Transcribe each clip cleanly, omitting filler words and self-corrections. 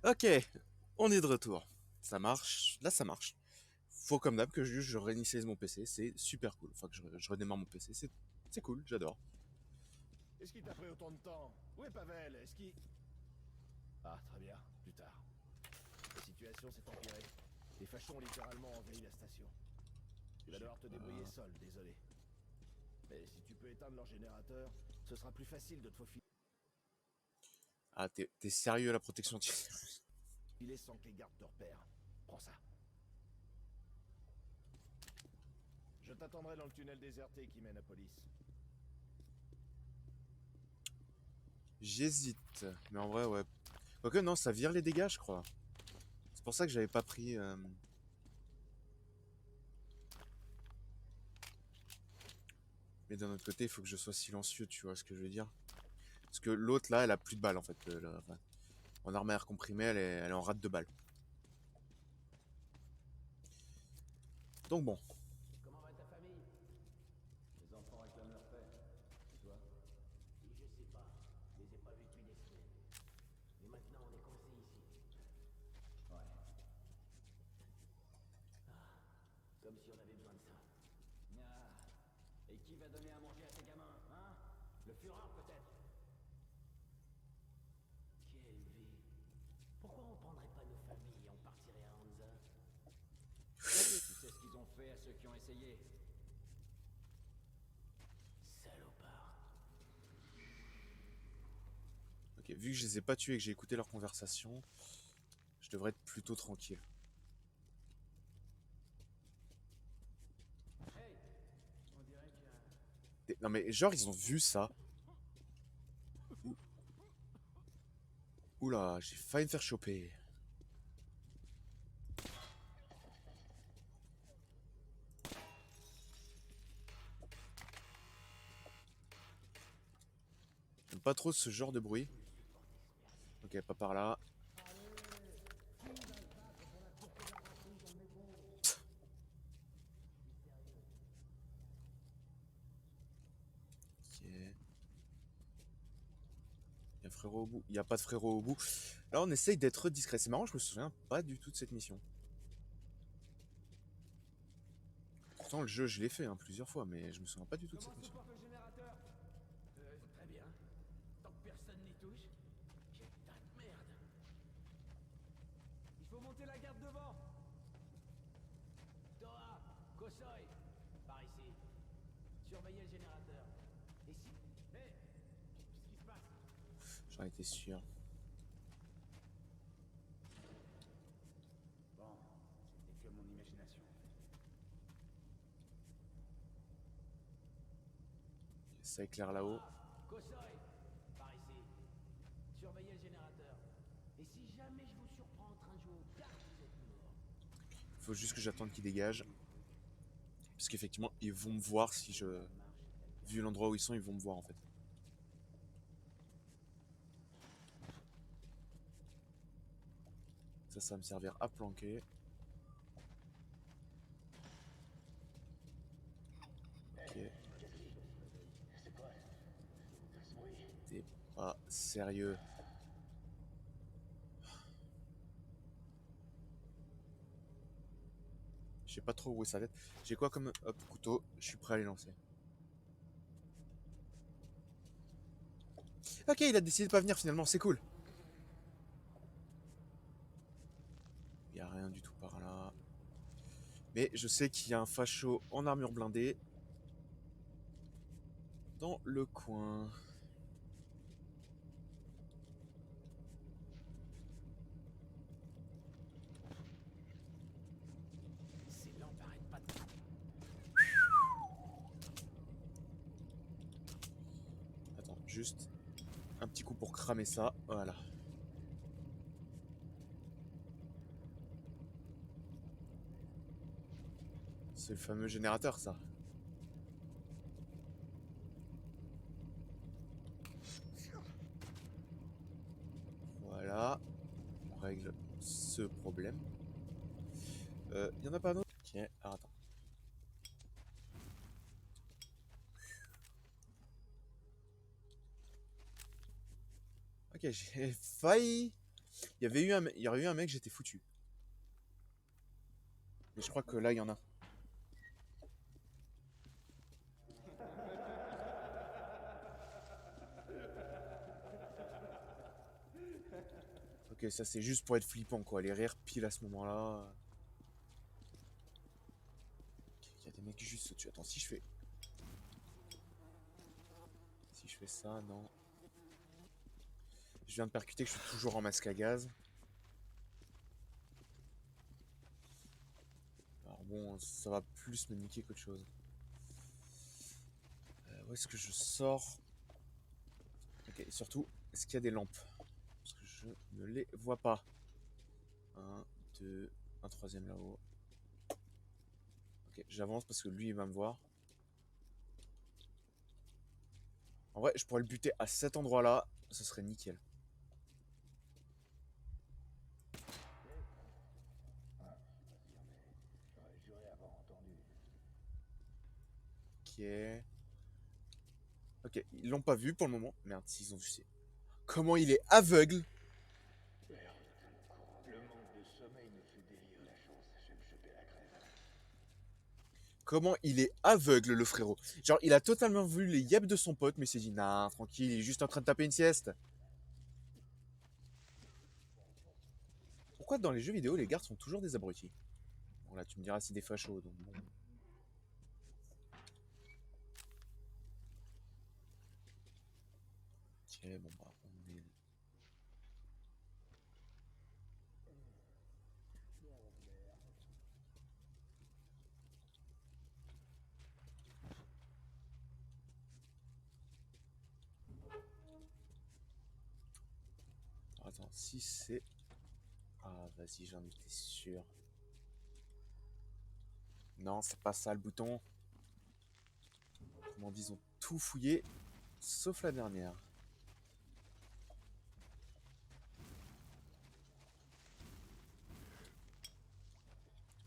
Ok, on est de retour. Ça marche, là ça marche. Faut comme d'hab que je réinitialise mon PC, c'est super cool. Enfin que je redémarre mon PC, c'est cool, j'adore. Qu'est-ce qui t'a pris autant de temps? Où est Pavel? Est-ce qu'il... Ah, très bien, plus tard. La situation s'est empirée. Les fachos ont littéralement envahi la station. Tu vas J'ai devoir te débrouiller pas... seul, désolé. Mais si tu peux éteindre leur générateur, ce sera plus facile de te faufiler Ah, t'es sérieux la protection sans que les gardes te repèrent. Prends ça. Je t'attendrai dans le tunnel déserté qui mène à police. J'hésite, mais en vrai ouais. Quoique non, ça vire les dégâts je crois. C'est pour ça que j'avais pas pris... Mais d'un autre côté, il faut que je sois silencieux, tu vois ce que je veux dire. Parce que l'autre là, elle a plus de balles en fait. Enfin, en arme à air comprimé, elle est en rate de balles. Donc bon. Comment va ta famille? Les enfants réclament leur père. Et toi? Je sais pas. Je les ai pas vus depuis des semaines. Et maintenant, on est coincés ici. Ouais. Comme si on avait besoin de ça. Ah. Et qui va donner à manger à ces gamins, hein? Le Führer, peut-être? Quelle vie. Pourquoi on prendrait pas nos familles et on partirait à Hansa? Tu sais ce qu'ils ont fait à ceux qui ont essayé? Salopard. Ok, vu que je les ai pas tués et que j'ai écouté leur conversation, je devrais être plutôt tranquille. Hey! On dirait qu'il y a... Non mais genre ils ont vu ça. Ouh- Oula, j'ai failli me faire choper. J'aime pas trop ce genre de bruit. Ok, pas par là. Ok. Y a un frérot au bout. Y a pas de frérot au bout. Là on essaye d'être discret. C'est marrant, je me souviens pas du tout de cette mission. Pourtant le jeu je l'ai fait hein, plusieurs fois, mais je me souviens pas du tout de Comment cette se mission. porte le générateur? Très bien. Tant que personne n'y touche. Quel tas de merde. Il faut monter la garde devant. Toa, Kosoi, par ici. Surveillez le générateur. Et si... Hé, qu'est-ce qui se passe? J'en étais sûr. Bon, c'était que mon imagination. Ça éclaire là-haut. Toa, Kosoi, par ici. Surveillez le générateur. Et si jamais je vous surprends en train de jouer aux cartes, vous êtes mort. Faut juste que j'attende qu'ils dégagent. Parce qu'effectivement, ils vont me voir si je... Ça marche, quelqu'un. Vu l'endroit où ils sont, ils vont me voir en fait. Ça va me servir à planquer. Ok. T'es pas sérieux. Je sais pas trop où est sa tête. J'ai quoi comme hop couteau? Je suis prêt à les lancer. Ok, il a décidé de pas venir finalement, c'est cool. Il y a rien du tout par là. Mais je sais qu'il y a un facho en armure blindée dans le coin. Ces lampes arrêtent pas de... Attends, juste un petit coup pour cramer ça. Voilà. C'est le fameux générateur, ça. Voilà. On règle ce problème. Y en a pas un autre? Ok, alors attends. Ok, j'ai failli Il y aurait eu un mec, j'étais foutu. Mais je crois que là, il y en a. Ok, ça c'est juste pour être flippant, quoi. Les rires pile à ce moment-là. Ok, il y a des mecs juste au-dessus. Attends, si je fais... Si je fais ça, non. Je viens de percuter que je suis toujours en masque à gaz. Alors bon, ça va plus me niquer qu'autre chose. Où est-ce que je sors? Ok, et surtout, est-ce qu'il y a des lampes? Parce que je ne les vois pas. Un, deux, un troisième là-haut. Ok, j'avance parce que lui, il va me voir. En vrai, je pourrais le buter à cet endroit-là. Ce serait nickel. Ok. Ok, ils l'ont pas vu pour le moment. Merde, s'ils ont vu, c'est... Comment il est aveugle? Comment il est aveugle, le frérot? Genre, il a totalement vu les yeux de son pote, mais il s'est dit, nah, tranquille, il est juste en train de taper une sieste. Pourquoi dans les jeux vidéo, les gardes sont toujours des abrutis? Bon, là, tu me diras, c'est des fachos, donc bon. Ok, bon, bah, on est... Attends, si c'est... Ah, vas-y, j'en étais sûr. Non, c'est pas ça le bouton. Comment disons, tout fouillé, sauf la dernière.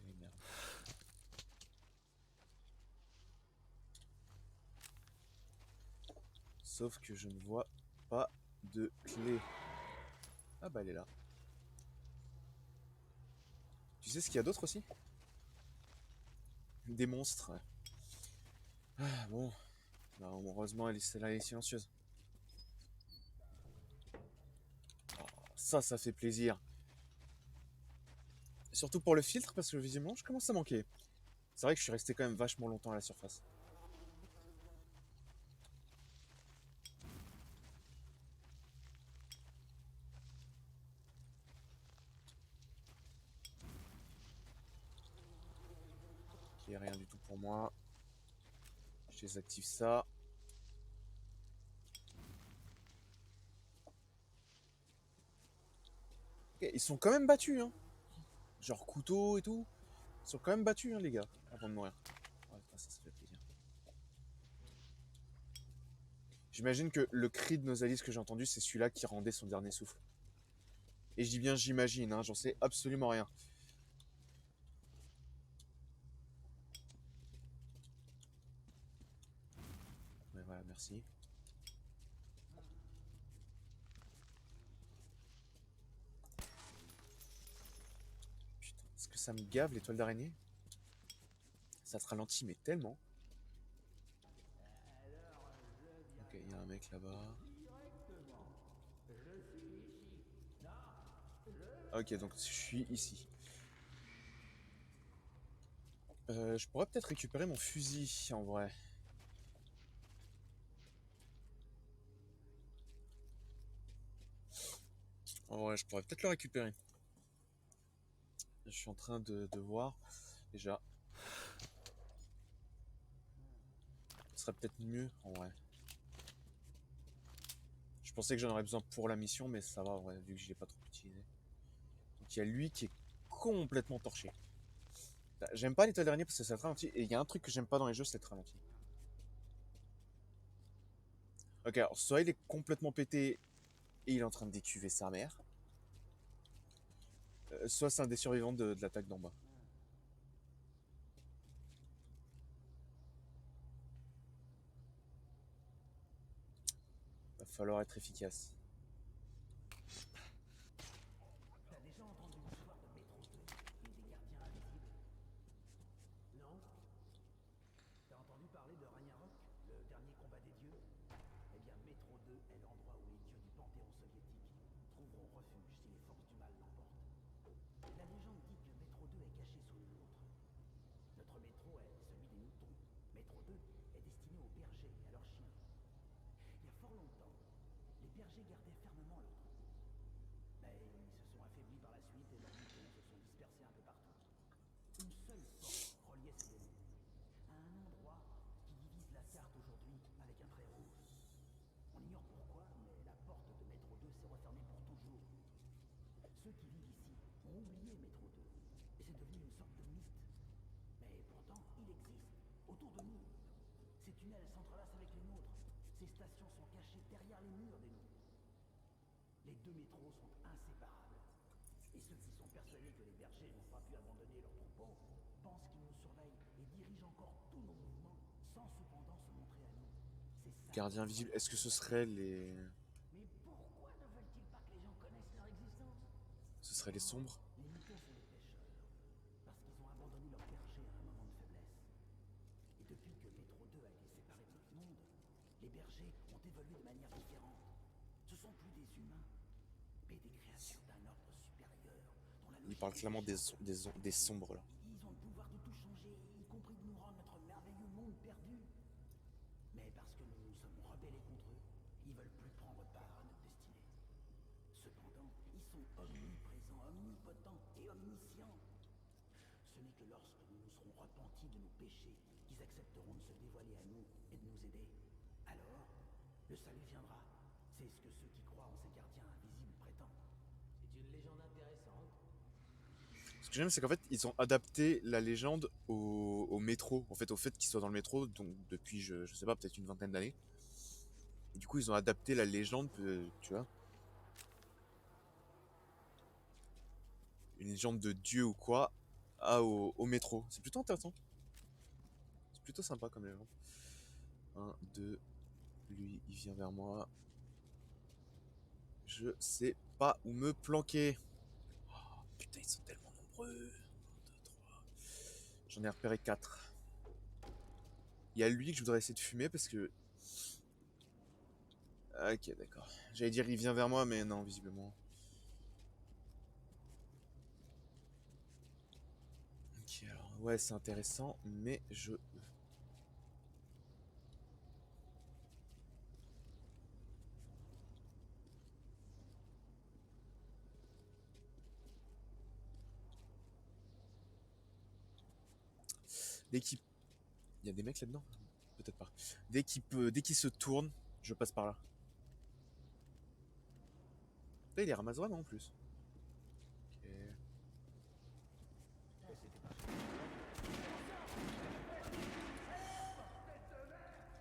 Eh merde. Sauf que je ne vois pas de clé. Ah bah elle est là. Tu sais ce qu'il y a d'autre aussi? Des monstres. Ah bon. Bah, heureusement, celle-là elle est silencieuse. Ça fait plaisir. Surtout pour le filtre, parce que visiblement, je commence à manquer. C'est vrai que je suis resté quand même vachement longtemps à la surface. Ok, rien du tout pour moi. Je désactive ça. Ok, ils sont quand même battus, hein. Genre couteau et tout. Ils sont quand même battus, hein, les gars, avant de mourir. Ouais, ça fait plaisir. J'imagine que le cri de Nosalis que j'ai entendu, c'est celui-là qui rendait son dernier souffle. Et je dis bien j'imagine, hein, j'en sais absolument rien. Mais voilà, merci. Putain, est-ce que ça me gave l'étoile d'araignée? Ça te ralentit, mais tellement. Ok, il y a un mec là-bas. Ok, donc je suis ici. Je pourrais peut-être récupérer mon fusil en vrai. En vrai, je pourrais peut-être le récupérer. Je suis en train de voir. Déjà, ce serait peut-être mieux en vrai. Je pensais que j'en aurais besoin pour la mission, mais ça va en vrai, vu que je l'ai pas trop utilisé. Donc il y a lui qui est complètement torché. J'aime pas l'étoile d'araignée parce que ça te ralentit. Et il y a un truc que j'aime pas dans les jeux, c'est le ralenti. Ok, alors soit il est complètement pété et il est en train de décuver sa mère. Soit c'est un des survivants de l'attaque d'en bas. Va falloir être efficace. bergers gardaient fermement leur troupeau. Mais ils se sont affaiblis par la suite et leurs moutons se sont dispersés un peu partout. Une seule porte reliait ces deux mondes, à un endroit qui divise la carte aujourd'hui avec un trait rouge. On ignore pourquoi, mais la porte de Métro 2 s'est refermée pour toujours. Ceux qui vivent ici ont oublié Métro 2, et c'est devenu une sorte de mythe. Mais pourtant, il existe, autour de nous. Ces tunnels s'entrelacent avec les nôtres. Ces stations sont cachées derrière les murs des nôtres. Les deux métros sont inséparables. Et ceux qui sont persuadés que les bergers n'ont pas pu abandonner leur troupeau pensent qu'ils nous surveillent et dirigent encore tous nos mouvements sans cependant se montrer à nous. C'est ça. Gardien invisible, est-ce que ce serait les... Mais pourquoi ne veulent-ils pas que les gens connaissent leur existence? Ce serait les sombres? Les moutons sont des pêcheurs, parce qu'ils ont abandonné leur berger à un moment de faiblesse. Et depuis que Métro 2 a été séparé de notre monde, les bergers ont évolué de manière différente. Ce sont plus des humains, mais des créatures d'un ordre supérieur, dont la Il logique parle clairement est des sombres là. Ils ont le pouvoir de tout changer, y compris de nous rendre notre merveilleux monde perdu. Mais parce que nous nous sommes rebellés contre eux, ils veulent plus prendre part à notre destinée. Cependant, ils sont omniprésents, omnipotents et omniscients. Ce n'est que lorsque nous nous serons repentis de nos péchés qu'ils accepteront de se dévoiler à nous et de nous aider. Alors, le salut viendra. C'est ce que ceux qui croient en ces gardiens invisibles prétendent. C'est une légende intéressante. Ce que j'aime, c'est qu'en fait, ils ont adapté la légende au métro. En fait, au fait qu'ils soient dans le métro, donc depuis, je sais pas, peut-être une vingtaine d'années. Et du coup, ils ont adapté la légende, tu vois. Une légende de Dieu ou quoi, au métro. C'est plutôt intéressant. C'est plutôt sympa comme légende. 1, 2, lui, il vient vers moi. Je sais pas où me planquer. Oh, putain, ils sont tellement nombreux. 1, 2, 3. J'en ai repéré 4. Il y a lui que je voudrais essayer de fumer parce que... Ok, d'accord. J'allais dire il vient vers moi, mais non, visiblement. Ok, alors, ouais, c'est intéressant, mais je... Dès qu'il... Il y a des mecs là-dedans? Peut-être pas. Dès qu'il se tourne, je passe par là. Là, il est ramasse-toi, non, en plus. Ok.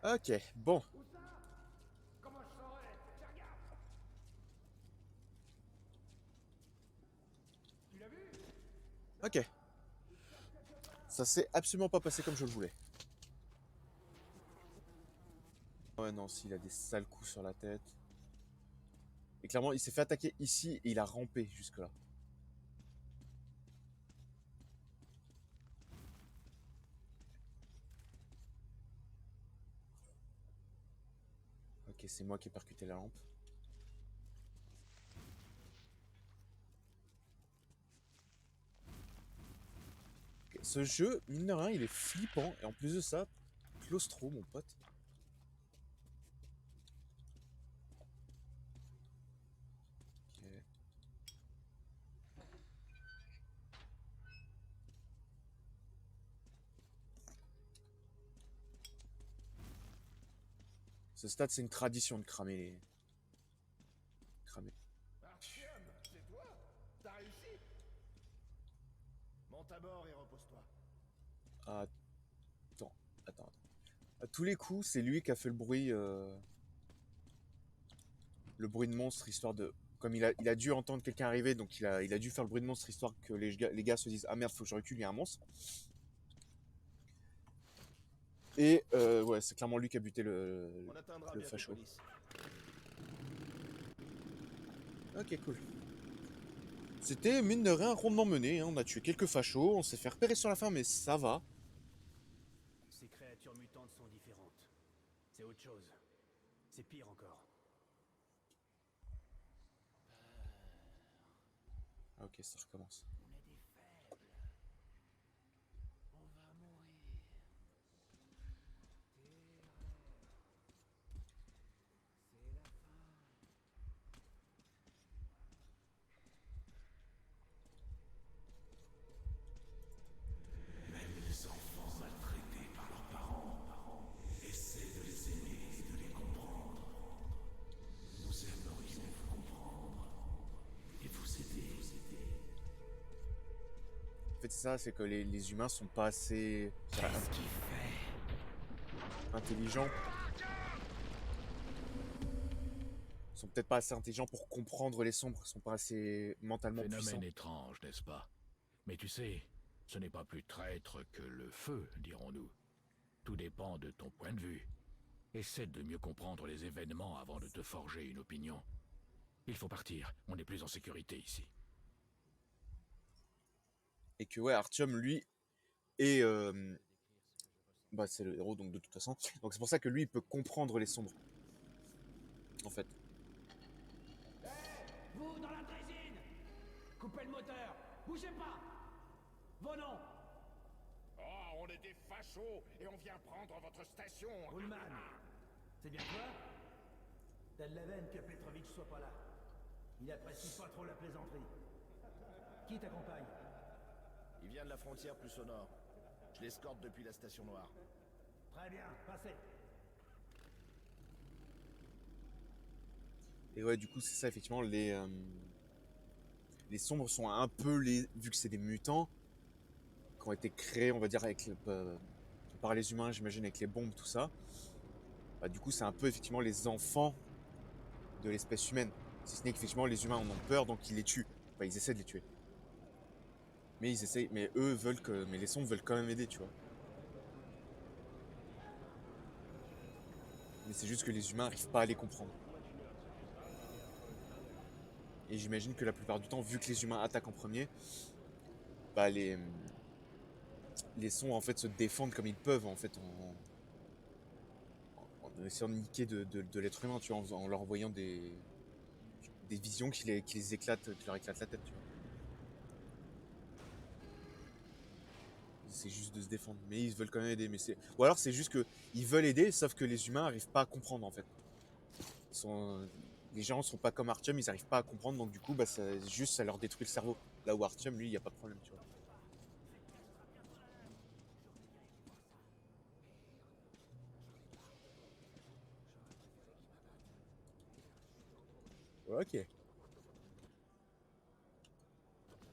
Ok, bon. Où ça? Comment je saurais? Tiens, regarde! Tu l'as vu? Ok. Ça s'est absolument pas passé comme je le voulais. Ouais, non, s'il a des sales coups sur la tête. Et clairement, il s'est fait attaquer ici et il a rampé jusque-là. Ok, c'est moi qui ai percuté la lampe. Ok, ce jeu, mine de rien, il est flippant. Et en plus de ça, claustro, mon pote. Ok. Ce stade, c'est une tradition de cramer les... Cramer. Artyom, c'est toi? T'as réussi? Monte à bord et repose-toi. Attends, attends. À tous les coups, c'est lui qui a fait le bruit de monstre, histoire de... Comme il a dû entendre quelqu'un arriver, donc il a dû faire le bruit de monstre, histoire que les gars se disent « Ah merde, faut que je recule, il y a un monstre ». Et ouais, c'est clairement lui qui a buté On atteindra le bientôt facho. police. Ok, cool. C'était, mine de rien, rondement mené, hein. On a tué quelques fachos, on s'est fait repérer sur la fin, mais ça va. Ces créatures mutantes sont différentes. C'est autre chose. C'est pire encore. Ok, ça recommence. On est des faibles. On va mourir. Terreur. C'est la fin. fait, c'est ça, c'est que les humains sont pas assez Qu'est-ce qu'il fait? intelligents. Sont peut-être pas assez intelligents pour comprendre les sombres. Ils sont pas assez mentalement puissants. Phénomène étrange, n'est-ce pas? Mais tu sais, ce n'est pas plus traître que le feu, dirons-nous. Tout dépend de ton point de vue. Essaie de mieux comprendre les événements avant de te forger une opinion. Il faut partir, on n'est plus en sécurité ici. Et que ouais, Artyom, lui, est... bah, c'est le héros, donc de toute façon. Donc c'est pour ça que lui, il peut comprendre les sombres. En fait. Vous, dans la drésine! Coupez le moteur! Bougez pas! Vos noms! Oh, on est des fachos et on vient prendre votre station. Ullman! C'est bien toi? T'as de la veine que Petrovitch soit pas là. Il apprécie pas trop la plaisanterie. Qui t'accompagne? Il vient de la frontière plus au nord. Je l'escorte depuis la station noire. Très bien, passez. Et ouais, du coup, c'est ça, effectivement, les sombres sont un peu les... Vu que c'est des mutants, qui ont été créés, on va dire, avec par les humains, j'imagine, avec les bombes, tout ça. Bah, du coup, c'est un peu, effectivement, les enfants de l'espèce humaine. Si ce n'est qu'effectivement, les humains en ont peur, donc ils les tuent. Enfin, ils essaient de les tuer. Mais ils essayent... Mais eux veulent que... Mais les sombres veulent quand même aider, tu vois. Mais c'est juste que les humains n'arrivent pas à les comprendre. Et j'imagine que la plupart du temps, vu que les humains attaquent en premier, bah les sombres en fait se défendent comme ils peuvent en fait en essayant de niquer de l'être humain, tu vois, en leur envoyant des visions qui les éclatent, qui leur éclatent la tête, tu vois. C'est juste de se défendre, mais ils veulent quand même aider. Mais c'est ou alors c'est juste que ils veulent aider, sauf que les humains n'arrivent pas à comprendre en fait. Les gens sont pas comme Artyom, ils n'arrivent pas à comprendre, donc du coup bah ça leur détruit le cerveau. Là où Artyom, lui, il y a pas de problème, tu vois. Ok.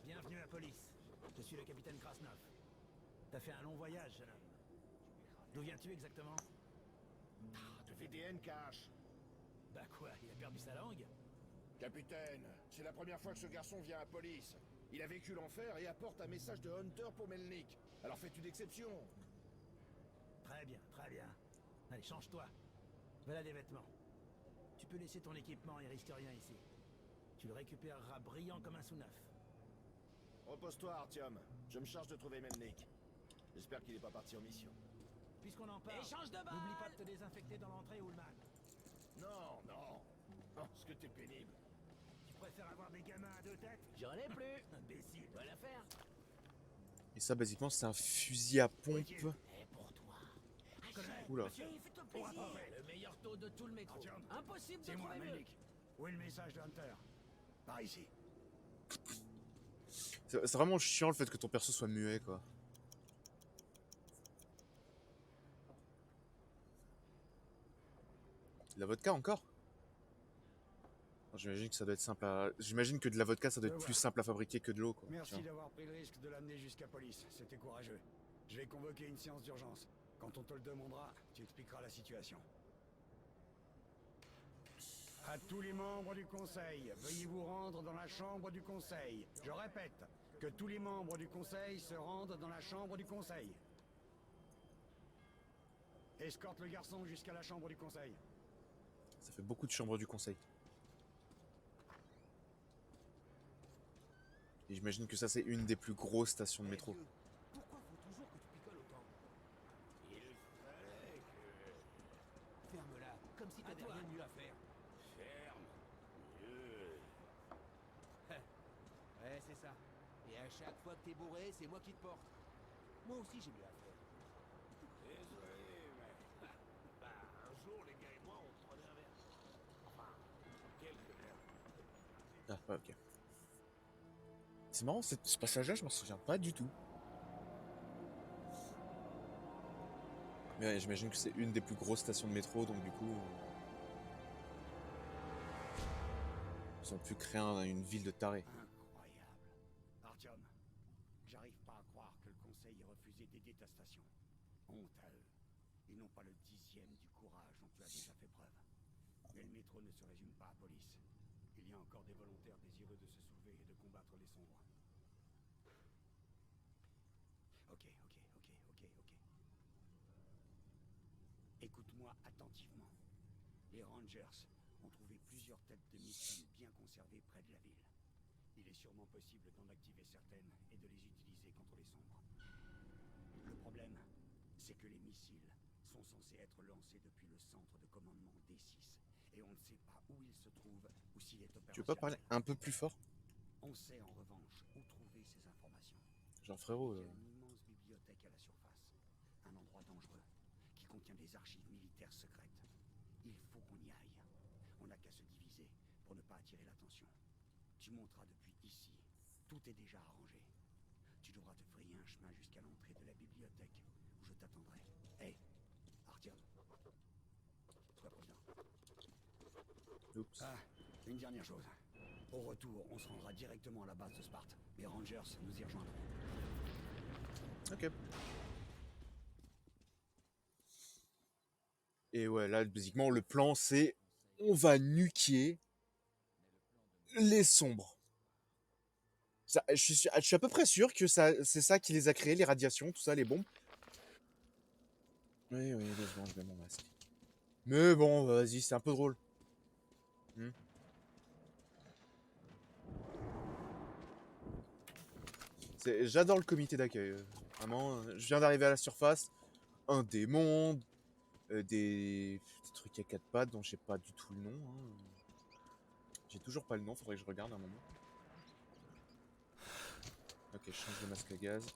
Bienvenue à Police. Je suis le capitaine Krasnov. T'as fait un long voyage, jeune homme. D'où viens-tu exactement? De VDN cache. Bah quoi, il a perdu sa langue? Capitaine, c'est la première fois que ce garçon vient à police. Il a vécu l'enfer et apporte un message de Hunter pour Melnik. Alors faites une exception. Très bien, très bien. Allez, change-toi. Voilà des vêtements. Tu peux laisser ton équipement, il risque rien ici. Tu le récupéreras brillant comme un sous-neuf. Repose-toi, Artyom. Je me charge de trouver Melnik. J'espère qu'il n'est pas parti en mission. Puisqu'on en parle, Échange de balles! n'oublie pas de te désinfecter dans l'entrée, Ullman. Non, non. Oh, ce que t'es pénible. Tu préfères avoir des gamins à deux têtes? J'en ai plus! Imbécile. Bonne affaire! Et ça, basiquement, c'est un fusil à pompe. Ok. Et pour toi! Oula. Monsieur, fais-toi plaisir! Le meilleur taux de tout le métro! Artyom, Impossible de C'est moi, trouver mieux! Melnik. Où est le message de Hunter? Par ici. C'est vraiment chiant le fait que ton perso soit muet, quoi. La vodka encore? J'imagine que ça doit être simple à... J'imagine que de la vodka, ça doit être plus simple à fabriquer que de l'eau, quoi. Merci Tiens. d'avoir pris le risque de l'amener jusqu'à police, c'était courageux. Je vais convoquer une séance d'urgence. Quand on te le demandera, tu expliqueras la situation. À tous les membres du conseil, veuillez vous rendre dans la chambre du conseil. Je répète, que tous les membres du conseil se rendent dans la chambre du conseil. Escorte le garçon jusqu'à la chambre du conseil. Ça fait beaucoup de chambres du conseil. Et j'imagine que ça, c'est une des plus grosses stations de métro. Pourquoi faut toujours que tu picoles autant? Il fallait que... Ferme-la, comme si t'avais rien de mieux à faire. Ferme. Mieux. Ouais, c'est ça. Et à chaque fois que t'es bourré, c'est moi qui te porte. Moi aussi, j'ai mieux à faire. Désolé, mais... Bah, un jour, les gars et moi, on prenait un verre. Enfin, quelques verres. Ah, ouais, ok. C'est marrant, ce passage-là, je m'en souviens pas du tout. Mais ouais, j'imagine que c'est une des plus grosses stations de métro, donc du coup... Ils ont pu créer une ville de tarés. Incroyable. Artyom, j'arrive pas à Honte à eux. Ils n'ont pas le 10e du courage dont tu as déjà fait preuve. Mais le métro ne se résume pas à police. Il y a encore des volontaires désireux de se soulever et de combattre les sombres. Ok. Écoute-moi attentivement. Les Rangers ont trouvé plusieurs têtes de missiles bien conservées près de la ville. Il est sûrement possible d'en activer certaines et de les utiliser contre les sombres. Le problème, c'est que les missiles sont censés être lancés depuis le centre de commandement D6. Et on ne sait pas où il se trouve ou s'il est Tu veux pas parler opérationnel. un peu plus fort? On sait en revanche où trouver ces informations. Genre frérot, Il y a une immense bibliothèque à la surface. Un endroit dangereux qui contient des archives militaires secrètes. Il faut qu'on y aille. On n'a qu'à se diviser pour ne pas attirer l'attention. Tu monteras depuis ici. Tout est déjà arrangé. Tu devras te frayer un chemin jusqu'à l'entrée de la bibliothèque où je t'attendrai. Hé, Artyom. Sois prudent. oups. Ah, une dernière chose. Au retour, on se rendra directement à la base de Sparte. Les Rangers nous y rejoindront. Ok. Et ouais, là, basiquement, le plan, c'est on va nuquer les sombres. Ça, je suis à peu près sûr que c'est ça qui les a créés, les radiations, tout ça, les bombes. Oui, 2 secondes, je mets mon masque. Mais bon, vas-y, c'est un peu drôle. J'adore le comité d'accueil. Vraiment, je viens d'arriver à la surface. Un démon, des trucs à 4 pattes dont j'ai pas du tout le nom. J'ai toujours pas le nom, faudrait que je regarde un moment. Ok, je change de masque à gaz.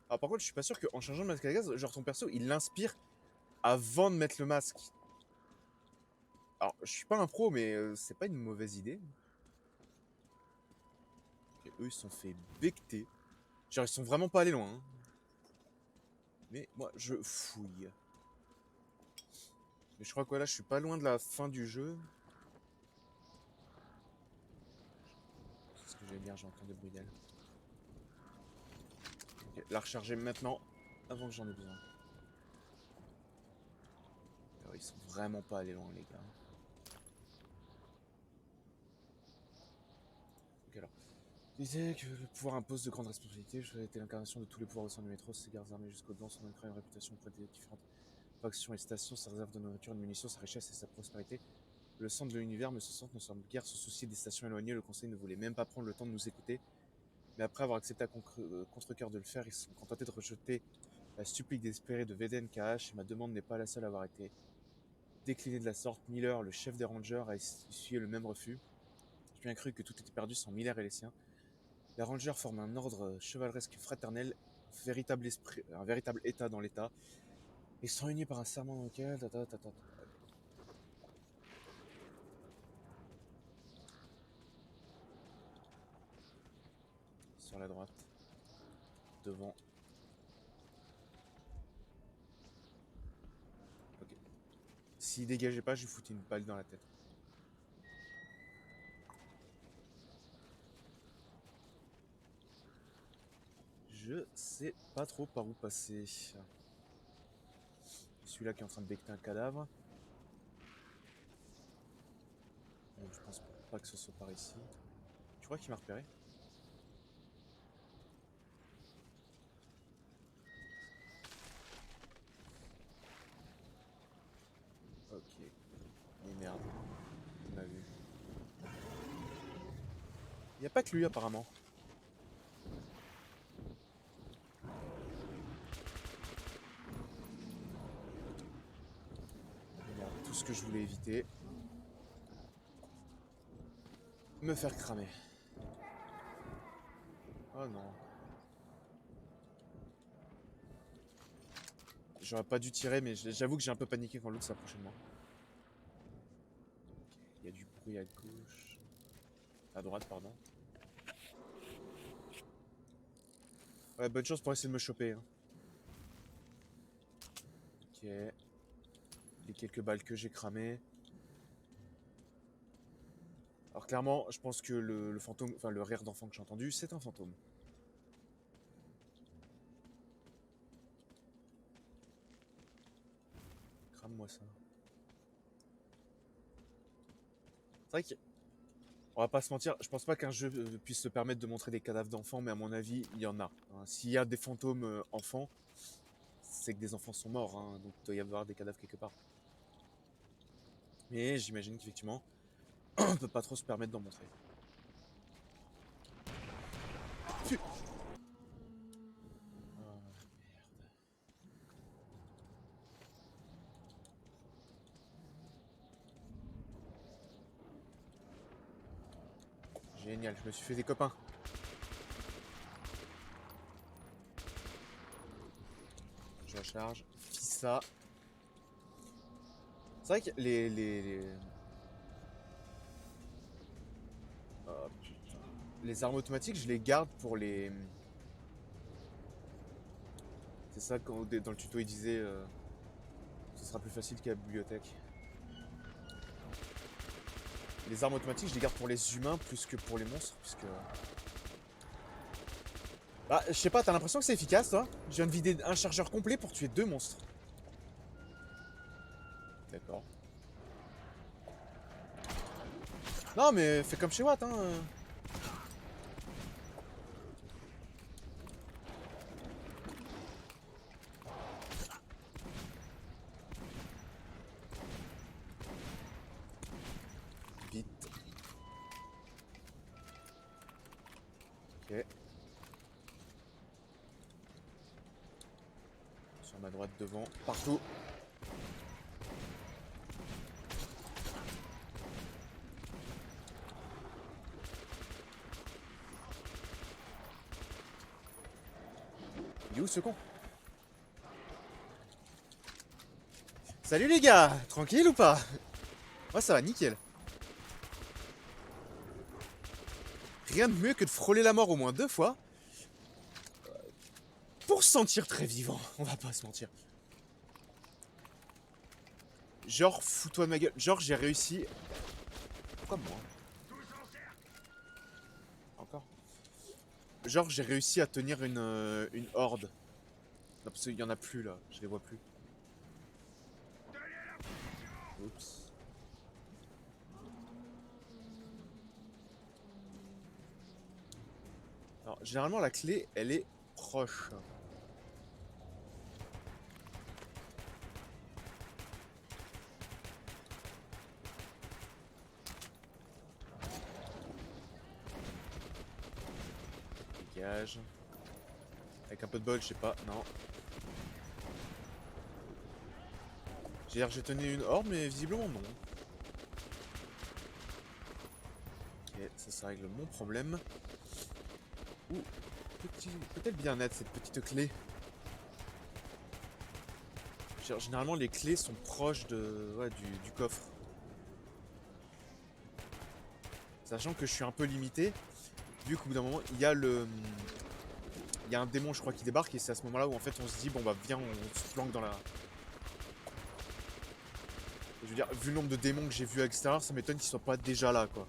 Ah, par contre, je suis pas sûr qu'en changeant de masque à gaz, genre ton perso, il l'inspire avant de mettre le masque. Alors, je suis pas un pro, mais c'est pas une mauvaise idée. Ok, eux, ils se sont fait becter. Genre, ils sont vraiment pas allés loin. Hein. Mais moi, je fouille. Mais je crois que là, je suis pas loin de la fin du jeu. Qu'est-ce que je vais dire? J'entends des bruits d'ailes. Ok, la recharger maintenant, avant que j'en ai besoin. Alors, ils sont vraiment pas allés loin, les gars. Ok, alors. Il disait que le pouvoir impose de grandes responsabilités. Je été l'incarnation de tous les pouvoirs au sein du métro. Ses gardes armés jusqu'aux dents, son incroyable réputation auprès des différentes factions et stations, sa réserve de nourriture et de munitions, sa richesse et sa prospérité. Le centre de l'univers, M. Centre, ne semble guère se soucier des stations éloignées. Le conseil ne voulait même pas prendre le temps de nous écouter. Mais après avoir accepté à contre-cœur de le faire, ils se sont contentés de rejeter la supplique désespérée de VDNKH. Et ma demande n'est pas la seule à avoir été déclinée de la sorte. Miller, le chef des Rangers, a essuyé le même refus. J'ai bien cru que tout était perdu sans Miller et les siens. Les Rangers forment un ordre chevaleresque fraternel, un véritable état dans l'état. Ils sont unis par un serment dans lequel... Sur la droite. Devant. Ok. S'il dégageait pas, je lui foutais une balle dans la tête. Je sais pas trop par où passer. Celui-là qui est en train de becter un cadavre. Bon, je pense pas que ce soit par ici. Tu crois qu'il m'a repéré? Ok. Mais merde. Il m'a vu. Y a pas que lui apparemment. Merde, tout ce que je voulais éviter. Me faire cramer. Oh non. J'aurais pas dû tirer, mais j'avoue que j'ai un peu paniqué quand l'autre s'approchait de moi. Il y a du bruit à gauche. À droite, pardon. Ouais, bonne chance pour essayer de me choper. Hein. Ok. Les quelques balles que j'ai cramées. Alors clairement, je pense que le fantôme, enfin le rire d'enfant que j'ai entendu, c'est un fantôme. moi ça. C'est vrai que, on va pas se mentir, je pense pas qu'un jeu puisse se permettre de montrer des cadavres d'enfants, mais à mon avis, il y en a. Hein. S'il y a des fantômes enfants, c'est que des enfants sont morts, hein, donc il doit y avoir des cadavres quelque part. Mais j'imagine qu'effectivement, on peut pas trop se permettre d'en montrer. Fu- Ah, merde. Génial, je me suis fait des copains. Je recharge. Ça. C'est vrai que oh, putain. Les armes automatiques, je les garde pour les. C'est ça, quand dans le tuto il disait ce sera plus facile qu'à la bibliothèque. Les armes automatiques, je les garde pour les humains plus que pour les monstres, puisque. Bah, je sais pas, t'as l'impression que c'est efficace, toi? Je viens de vider un chargeur complet pour tuer 2 monstres. D'accord. Non, mais fais comme chez Watt, hein. Vite. Ok. Sur ma droite, devant, partout. Il est où ce con? Salut les gars! Tranquille ou pas? Moi ça va nickel. Rien de mieux que de frôler la mort au moins 2 fois. Pour se sentir très vivant, on va pas se mentir. Genre, fous-toi de ma gueule. Genre, j'ai réussi. Pourquoi moi? Encore. Genre, j'ai réussi à tenir une horde. Non, parce qu'il y en a plus là, je les vois plus. Oups. Alors, généralement, la clé, elle est proche. Dégage. Avec un peu de bol, je sais pas, non. J'ai tenu une horde, mais visiblement non. Ok, ça règle mon problème. Ouh, peut-être bien net cette petite clé. Généralement, les clés sont proches de, ouais, du coffre. Sachant que je suis un peu limité, vu qu'au bout d'un moment, il y a un démon, je crois, qui débarque, et c'est à ce moment-là où en fait on se dit, bon bah viens, on se planque dans la. Je veux dire, vu le nombre de démons que j'ai vus à l'extérieur, ça m'étonne qu'ils soient pas déjà là, quoi.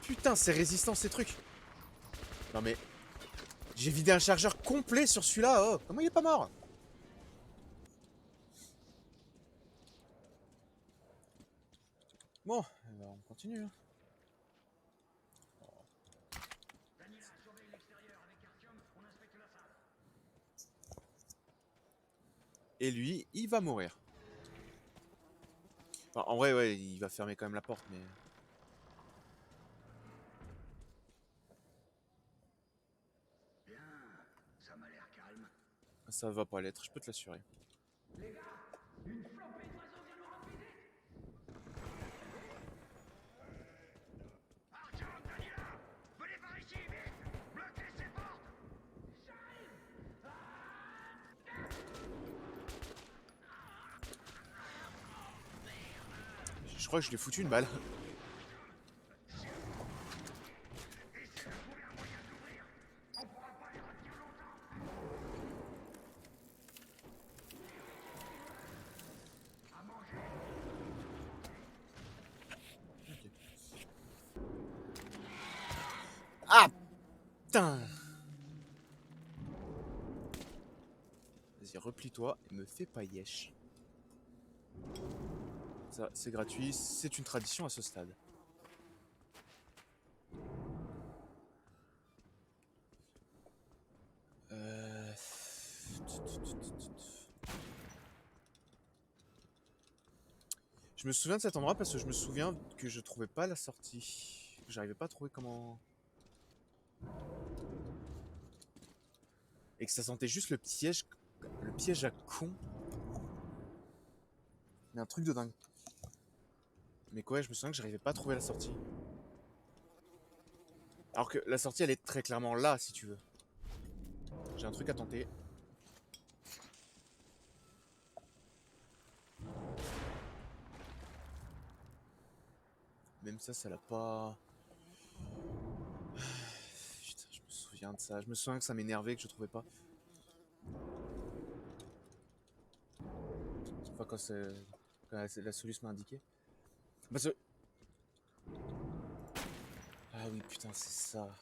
Putain, c'est résistant ces trucs. Non mais, j'ai vidé un chargeur complet sur celui-là. Oh, comment il est pas mort? Bon, on continue. Hein. Et lui, il va mourir. Enfin, en vrai, ouais, il va fermer quand même la porte, mais. Bien, ça m'a l'air calme. Ça va pas l'être, je peux te l'assurer. Venez par ici, vite! Bloquez ces portes! Je crois que je lui ai foutu une balle. Ah! Putain! replie-toi et me fais pas yesh. Ça, c'est gratuit, c'est une tradition à ce stade. Je me souviens de cet endroit parce que je me souviens que je trouvais pas la sortie. J'arrivais pas à trouver comment... Et que ça sentait juste le piège à con. Mais un truc de dingue. Mais quoi, je me souviens que j'arrivais pas à trouver la sortie. Alors que la sortie, elle est très clairement là, si tu veux. J'ai un truc à tenter. Même ça l'a pas... Putain, je me souviens de ça. Je me souviens que ça m'énervait, que je trouvais pas. Enfin, quand la solution m'a indiqué. Parce que... Ah oui, putain, c'est ça.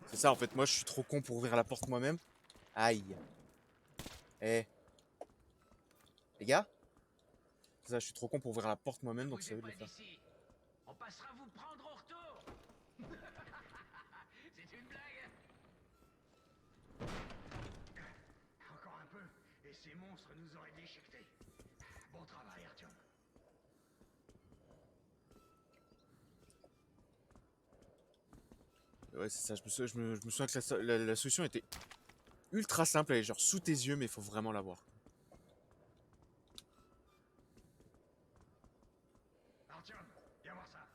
C'est ça, en fait, moi, je suis trop con pour ouvrir la porte moi-même. Aïe. Eh. Les gars? C'est ça, je suis trop con pour ouvrir la porte moi-même, donc c'est à eux de le faire. On passera vous prendre au retour. C'est une blague. Encore un peu, et ces monstres nous auraient déchiquetés. Bon travail, Artyom. Ouais, c'est ça, je me souviens que la solution était ultra simple, elle est genre sous tes yeux, mais il faut vraiment l'avoir. Artyom, viens voir ça.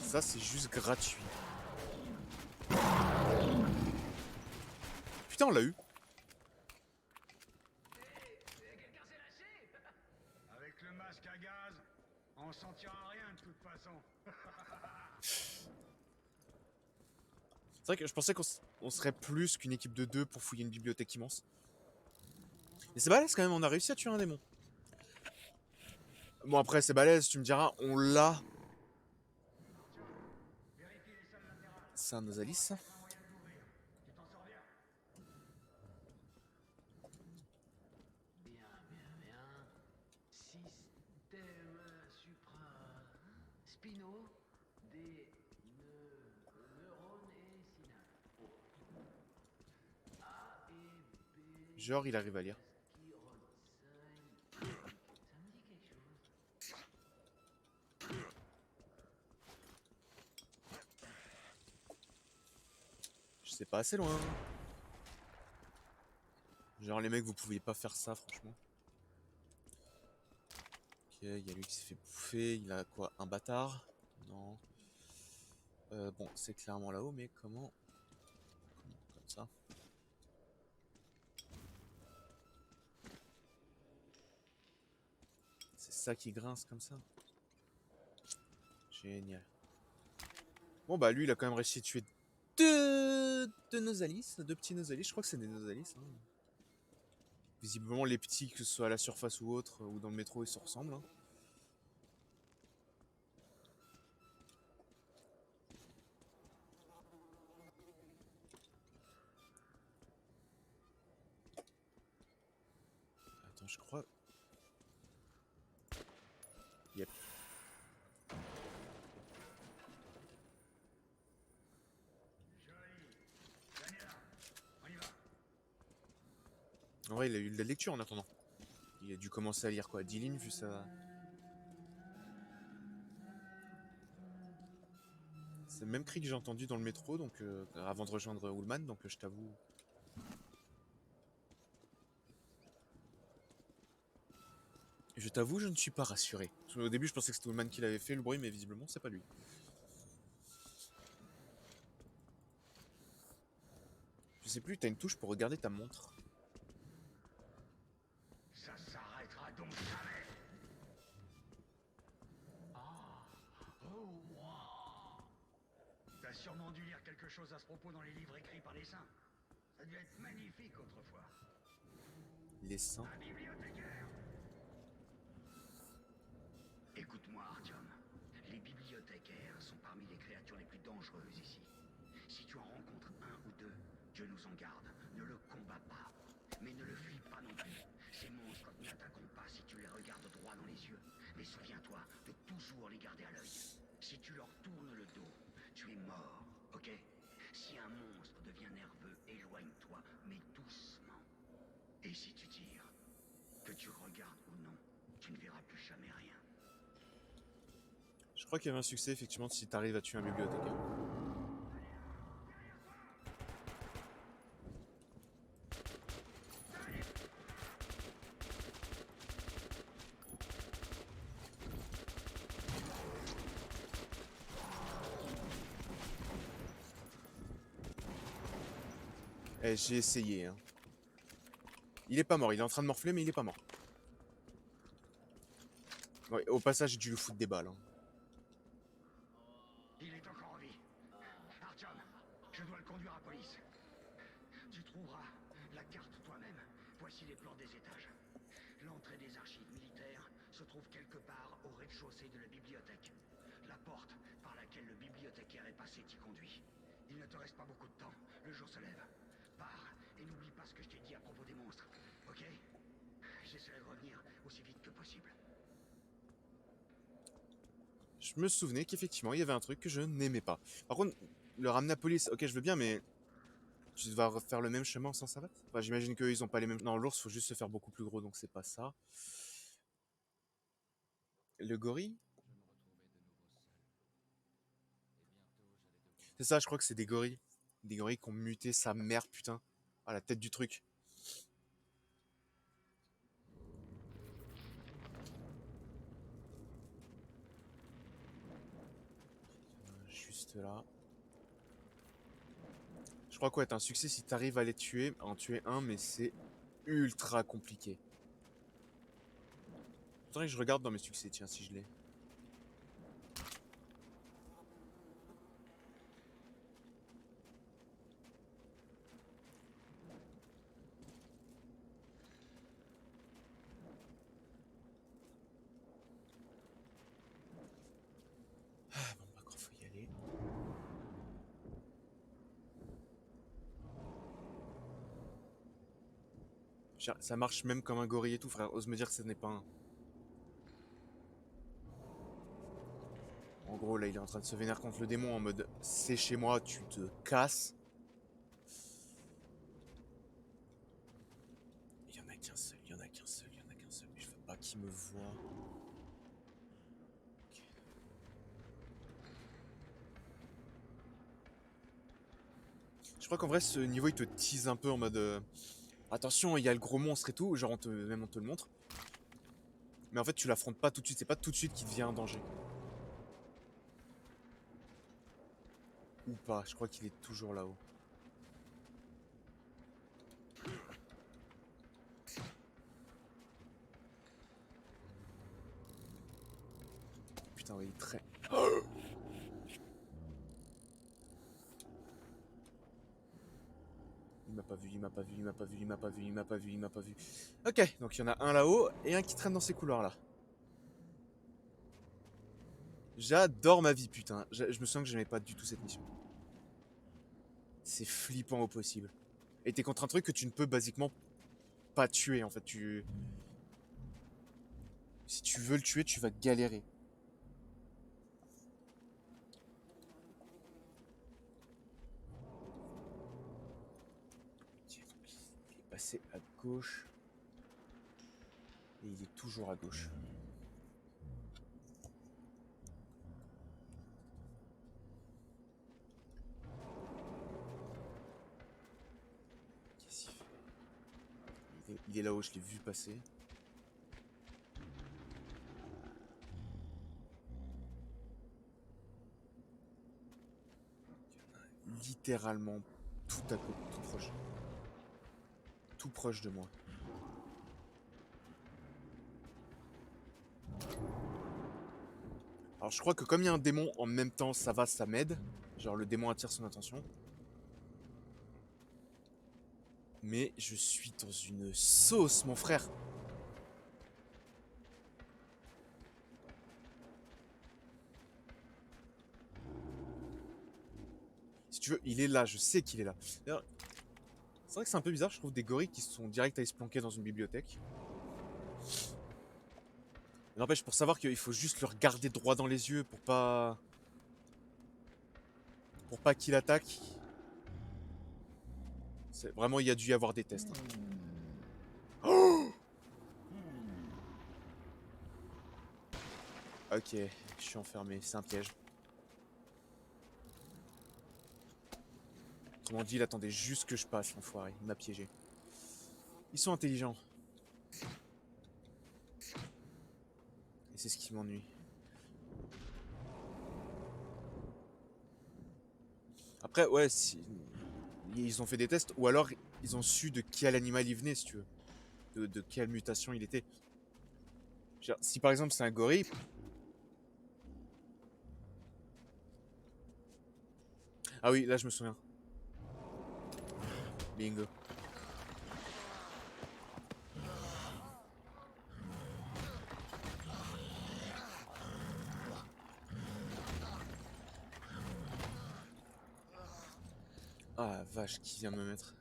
Ça, c'est juste gratuit. Putain, on l'a eu. Quelqu'un s'est lâché. Avec le masque à gaz, on sentira rien de toute façon. C'est vrai que je pensais qu'on serait plus qu'une équipe de 2 pour fouiller une bibliothèque immense. Et c'est balèze quand même, on a réussi à tuer un démon. Bon après c'est balèze, tu me diras, on l'a. C'est un Nosalis. Bien. Système supra spinaux des neurones et synapses. A et B. Genre il arrive à lire. Ça me dit quelque chose. Je sais pas, assez loin. Genre les mecs vous pouviez pas faire ça franchement. Ok, il y a lui qui s'est fait bouffer, il a quoi, un bâtard? Non. Bon, c'est clairement là-haut, mais comment comme ça. C'est ça qui grince comme ça. Génial. Bon bah lui il a quand même réussi à tuer deux Nosalis, deux petits Nosalis, je crois que c'est des Nosalis. Hein. Visiblement les petits, que ce soit à la surface ou autre, ou dans le métro, ils se ressemblent. Hein. Attends, je crois... Yep. En vrai, il a eu de la lecture en attendant. Il a dû commencer à lire quoi, 10 lignes vu ça. C'est le même cri que j'ai entendu dans le métro, donc avant de rejoindre Ullman, donc je t'avoue. Je t'avoue, je ne suis pas rassuré. Parce qu'au début, je pensais que c'était Ullman qui l'avait fait le bruit, mais visiblement, c'est pas lui. Je sais plus, t'as une touche pour regarder ta montre. Ça s'arrêtera donc jamais. T'as sûrement dû lire quelque chose à ce propos dans les livres écrits par les saints. Ça devait être magnifique autrefois. Les seins. Un bibliothécaire. Écoute-moi, Artyom. Les bibliothécaires sont parmi les créatures les plus dangereuses ici. Si tu en rencontres un ou deux, Dieu nous en garde, ne le combats pas. Mais ne le fuis pas non plus. Ces monstres n'attaqueront pas si tu les regardes droit dans les yeux. Mais souviens-toi de toujours les garder à l'œil. Si tu leur tournes le dos, tu es mort, ok? Si un monstre devient nerveux, éloigne-toi, mais doucement. Et si tu tires, que tu regardes ou non, tu ne verras plus jamais rien. Je crois qu'il y avait un succès, effectivement, si t'arrives à tuer un bibliothécaire. Eh, j'ai essayé, hein. Il est pas mort, il est en train de morfler, mais il est pas mort. Ouais, au passage, j'ai dû lui foutre des balles. Hein. Il est encore en vie. Artyom, je dois le conduire à police. Tu trouveras la carte toi-même. Voici les plans des étages. L'entrée des archives militaires se trouve quelque part au rez-de-chaussée de la bibliothèque. La porte par laquelle le bibliothécaire est passé t'y conduit. Il ne te reste pas beaucoup de temps. Le jour se lève. Pars et n'oublie pas ce que je t'ai dit à propos des monstres. Ok? J'essaierai de revenir aussi vite que possible. Je me souvenais qu'effectivement, il y avait un truc que je n'aimais pas. Par contre, le ramener à police, ok, je veux bien, mais tu vas refaire le même chemin sans savate. Enfin, j'imagine qu'eux, ils ont pas les mêmes... Non, l'ours, faut juste se faire beaucoup plus gros, donc c'est pas ça. Le gorille? C'est ça, je crois que c'est des gorilles. Des gorilles qui ont muté sa mère, putain. À la tête du truc. Juste là. Je crois quoi, t'as un succès si t'arrives à les tuer, à en tuer un, mais c'est ultra compliqué. Faudrait que je regarde dans mes succès, tiens, si je l'ai. Ah bon, bah, faut y aller. Ça marche même comme un gorille et tout, frère. Ose me dire que ce n'est pas un. En gros, là, il est en train de se vénérer contre le démon en mode c'est chez moi, tu te casses. Il y en a qu'un seul, il y en a qu'un seul, il y en a qu'un seul. Je veux pas qu'il me voie. Ok. Je crois qu'en vrai, ce niveau, il te tease un peu en mode attention, il y a le gros monstre et tout. Genre, même on te le montre. Mais en fait, tu l'affrontes pas tout de suite. C'est pas tout de suite qu'il devient un danger. Ou pas, je crois qu'il est toujours là-haut. Putain, ouais, il est très... Il m'a pas vu, il m'a pas vu, il m'a pas vu, il m'a pas vu, il m'a pas vu, il m'a pas vu. Ok, donc il y en a un là-haut et un qui traîne dans ces couloirs-là. J'adore ma vie, putain. Je me sens que j'aimais pas du tout cette mission. C'est flippant au possible. Et t'es contre un truc que tu ne peux basiquement pas tuer, en fait. Si tu veux le tuer, tu vas galérer. Ok, donc il est passé à gauche. Et il est toujours à gauche. Qu'est-ce qu'il fait? Il est là-haut, je l'ai vu passer. Littéralement tout à côté, tout proche. Tout proche de moi. Alors je crois que comme il y a un démon en même temps, ça va, ça m'aide. Genre le démon attire son attention. Mais je suis dans une sauce, mon frère. Si tu veux, il est là, je sais qu'il est là. D'ailleurs, c'est vrai que c'est un peu bizarre, je trouve des gorilles qui sont directs à se planquer dans une bibliothèque. Mais n'empêche, pour savoir qu'il faut juste le regarder droit dans les yeux pour pas... Pour pas qu'il attaque. Vraiment, il y a dû y avoir des tests. Oh, ok, je suis enfermé, c'est un piège. Autrement dit, il attendait juste que je passe, l'enfoiré. Il m'a piégé. Ils sont intelligents. Et c'est ce qui m'ennuie. Après, ouais, si... Ils ont fait des tests, ou alors ils ont su de quel animal il venait, si tu veux. De quelle mutation il était. Je veux dire, si par exemple c'est un gorille... Ah oui, là je me souviens. Bingo. Ah la vache, qui vient de me mettre.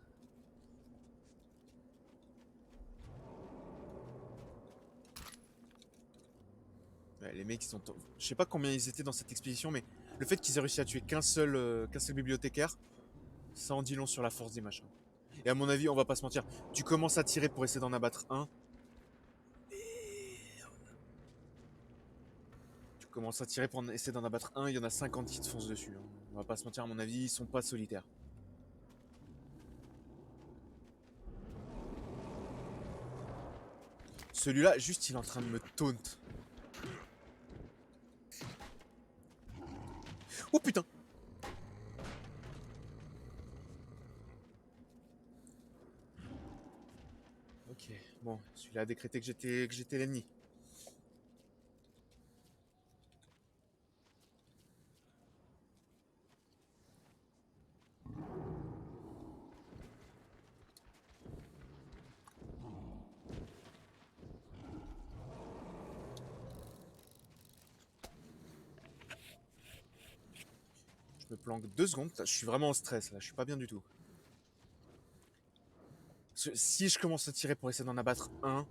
Ouais, les mecs, ils sont... Je sais pas combien ils étaient dans cette expédition, mais le fait qu'ils aient réussi à tuer qu'un seul bibliothécaire, ça en dit long sur la force des machins. Et à mon avis, on va pas se mentir, tu commences à tirer pour essayer d'en abattre un. Tu commences à tirer pour essayer d'en abattre un, il y en a 50 qui te foncent dessus. Hein. On va pas se mentir, à mon avis, ils sont pas solitaires. Celui-là, juste, il est en train de me taunt. Oh putain! Ok, bon, celui-là a décrété que j'étais l'ennemi. Je me planque 2 secondes, là, je suis vraiment en stress, là, je suis pas bien du tout. Parce que si je commence à tirer pour essayer d'en abattre un,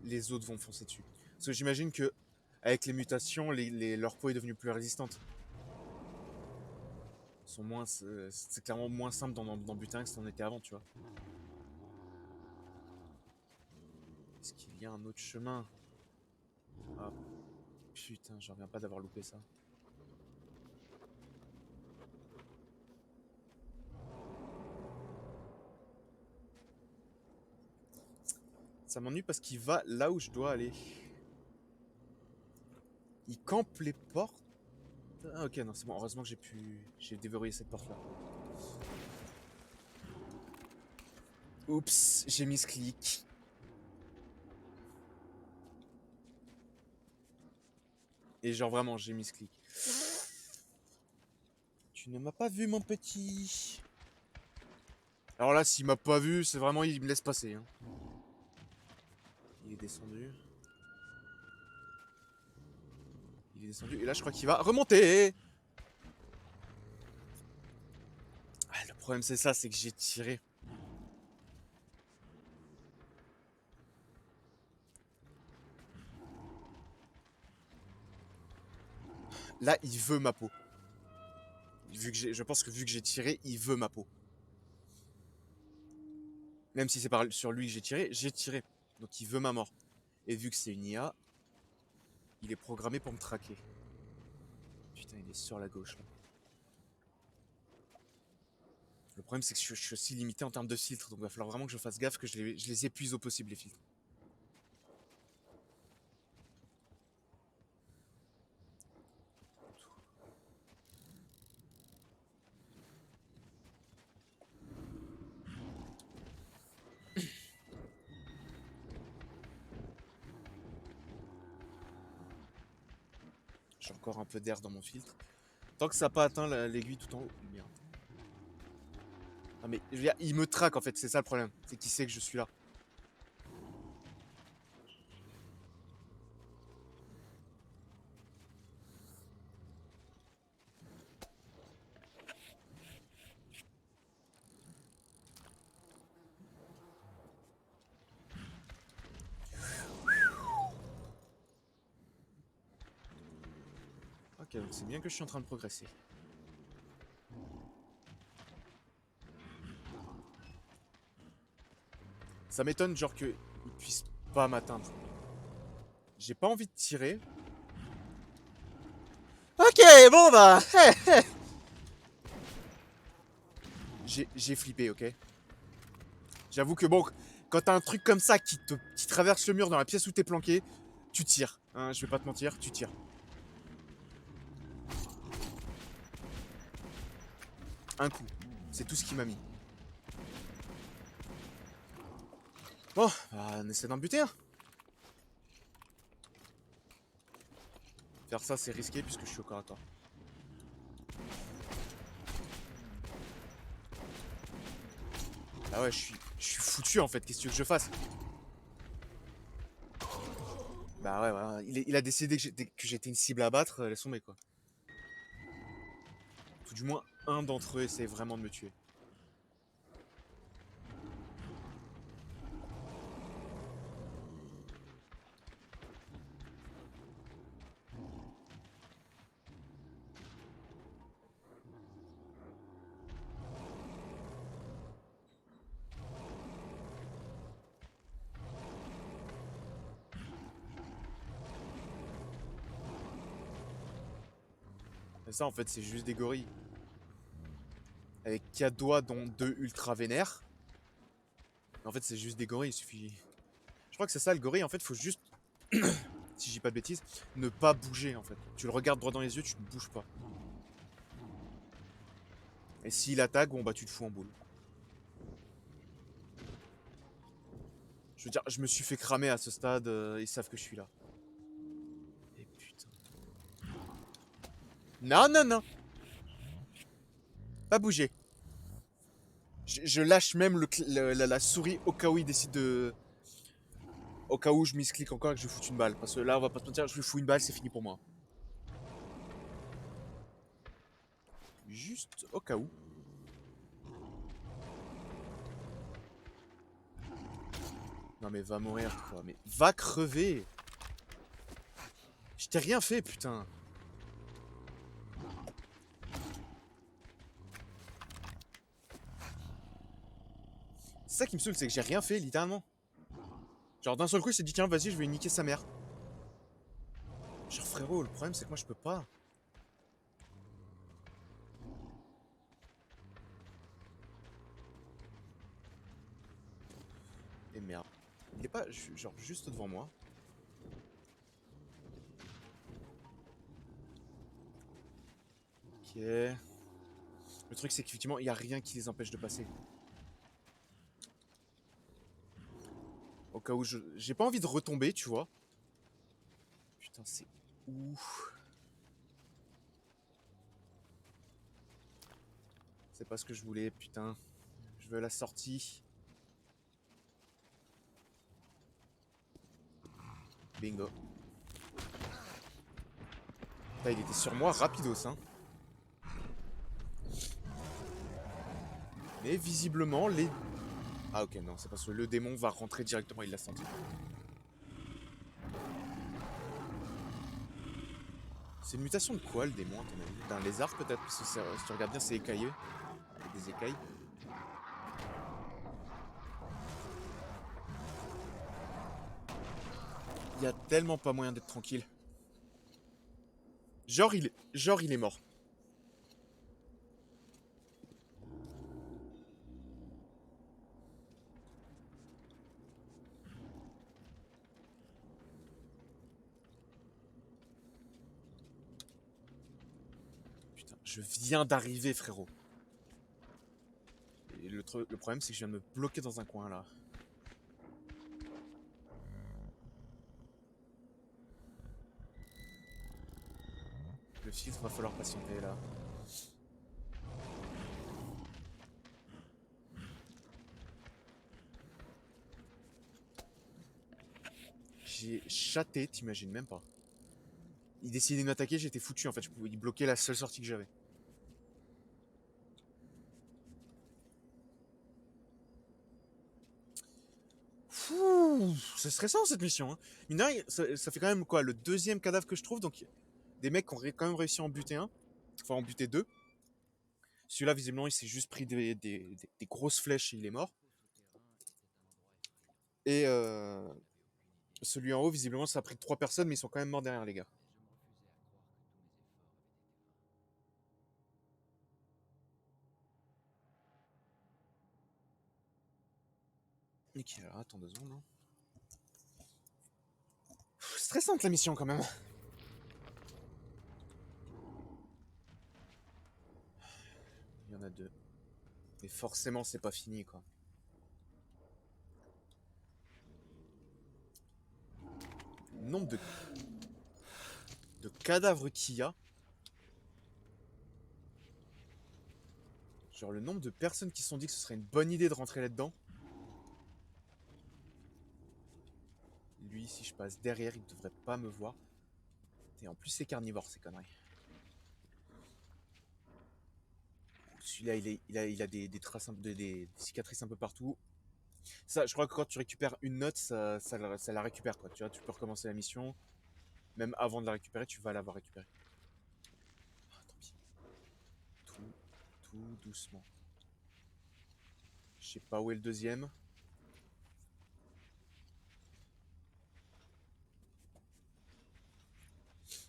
les autres vont foncer dessus. Parce que j'imagine que avec les mutations, leur peau est devenue plus résistante. Ils sont moins, c'est clairement moins simple dans Butin que ça en était avant, tu vois. Est-ce qu'il y a un autre chemin? Ah putain, j'en reviens pas d'avoir loupé ça. Ça m'ennuie parce qu'il va là où je dois aller. Il campe les portes. Ah ok, non c'est bon, heureusement que j'ai déverrouillé cette porte là. Oups, j'ai mis ce clic. Et genre vraiment, j'ai mis ce clic. Tu ne m'as pas vu mon petit. Alors là, s'il m'a pas vu, c'est vraiment, il me laisse passer. Hein. Il est descendu. Il est descendu. Et là, je crois qu'il va remonter. Ah, le problème, c'est ça, c'est que j'ai tiré. Là, il veut ma peau. Je pense que vu que j'ai tiré, il veut ma peau. Même si c'est sur lui que j'ai tiré. Donc il veut ma mort. Et vu que c'est une IA, il est programmé pour me traquer. Putain, il est sur la gauche là. Le problème, c'est que je suis aussi limité en termes de filtres. Donc il va falloir vraiment que je fasse gaffe que je les épuise au possible, les filtres. J'ai encore un peu d'air dans mon filtre. Tant que ça n'a pas atteint l'aiguille tout en haut. Merde. Non mais je veux dire, il me traque en fait, c'est ça le problème. C'est qu'il sait que je suis là. Ok, donc c'est bien que je suis en train de progresser. Ça m'étonne genre qu'il puisse pas m'atteindre. J'ai pas envie de tirer. Ok, bon bah. J'ai flippé, ok. J'avoue que bon, quand t'as un truc comme ça qui traverse le mur dans la pièce où t'es planqué, tu tires. Hein, je vais pas te mentir, tu tires. Un coup. C'est tout ce qu'il m'a mis. Bon, bah, on essaie d'en buter un. Faire ça, c'est risqué puisque je suis au corps à corps. Bah ouais, je suis foutu en fait. Qu'est-ce que tu veux que je fasse? Bah ouais, voilà. Il a décidé que j'étais une cible à abattre. Laisse tomber quoi. Tout du moins, un d'entre eux essaie vraiment de me tuer. Mais ça, en fait, c'est juste des gorilles. Avec 4 doigts, dont 2 ultra vénères. Mais en fait, c'est juste des gorilles. Il suffit. Je crois que c'est ça, le gorille. En fait, faut juste, si je dis pas de bêtises, ne pas bouger en fait. Tu le regardes droit dans les yeux, tu ne bouges pas. Et s'il attaque, bon bah tu te fous en boule. Je veux dire, je me suis fait cramer à ce stade, ils savent que je suis là. Et putain. Non, non, non. Pas bouger. Je lâche même la souris au cas où il décide de... Au cas où je misclique encore et que je lui foute une balle. Parce que là, on va pas se mentir, je lui fous une balle, c'est fini pour moi. Juste au cas où. Non mais va mourir quoi, mais va crever. Je t'ai rien fait putain. C'est ça qui me saoule, c'est que j'ai rien fait littéralement. Genre d'un seul coup il s'est dit tiens vas-y je vais niquer sa mère. Genre frérot le problème c'est que moi je peux pas. Et merde. Il est pas genre juste devant moi. Ok. Le truc c'est qu'effectivement il n'y a rien qui les empêche de passer. Au cas où j'ai pas envie de retomber tu vois. Putain c'est où? C'est pas ce que je voulais putain. Je veux la sortie. Bingo. Putain, il était sur moi rapidos hein. Mais visiblement les... Ah ok non c'est parce que le démon va rentrer directement, il l'a senti. C'est une mutation de quoi le démon à ton avis? D'un lézard peut-être? Parce que si tu regardes bien c'est écaillé. Avec des écailles. Il y a tellement pas moyen d'être tranquille. Genre il est mort. Putain, je viens d'arriver frérot. Et le problème c'est que je viens de me bloquer dans un coin là. Le filtre va falloir patienter là. J'ai chaté, t'imagines même pas. Il décidait de m'attaquer, j'étais foutu en fait. Il bloquait la seule sortie que j'avais. Fouh, c'est stressant cette mission. Hein. Mine de rien, ça fait quand même quoi, le deuxième cadavre que je trouve. Donc des mecs qui ont quand même réussi à en buter un. Enfin, en buter deux. Celui-là, visiblement, il s'est juste pris des grosses flèches et il est mort. Et celui en haut, visiblement, ça a pris 3 personnes, mais ils sont quand même morts derrière, les gars. Nickel, alors attends 2 secondes. Hein. Stressante la mission quand même. Il y en a 2. Mais forcément, c'est pas fini quoi. Le nombre de cadavres qu'il y a. Genre le nombre de personnes qui se sont dit que ce serait une bonne idée de rentrer là-dedans. Lui, si je passe derrière, il ne devrait pas me voir. Et en plus, c'est carnivore ces conneries. Celui-là, il a des traces, des cicatrices un peu partout. Ça, je crois que quand tu récupères une note, ça la récupère quoi. Tu vois, tu peux recommencer la mission. Même avant de la récupérer, tu vas l'avoir récupérée. Ah, tant pis. Tout doucement. Je sais pas où est le deuxième.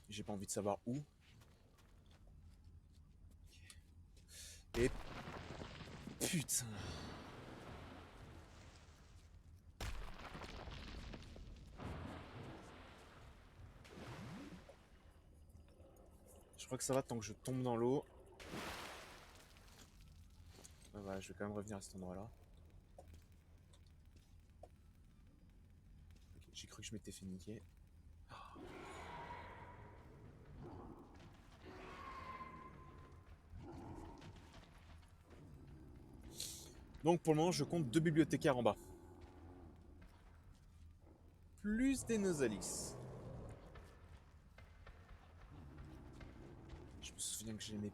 J'ai pas envie de savoir où. Et putain. Je crois que ça va tant que je tombe dans l'eau. Ah bah, je vais quand même revenir à cet endroit-là. Okay, j'ai cru que je m'étais fait niquer. Donc pour le moment, je compte 2 bibliothécaires en bas. Plus des Nosalis. Je me souviens que j'aimais...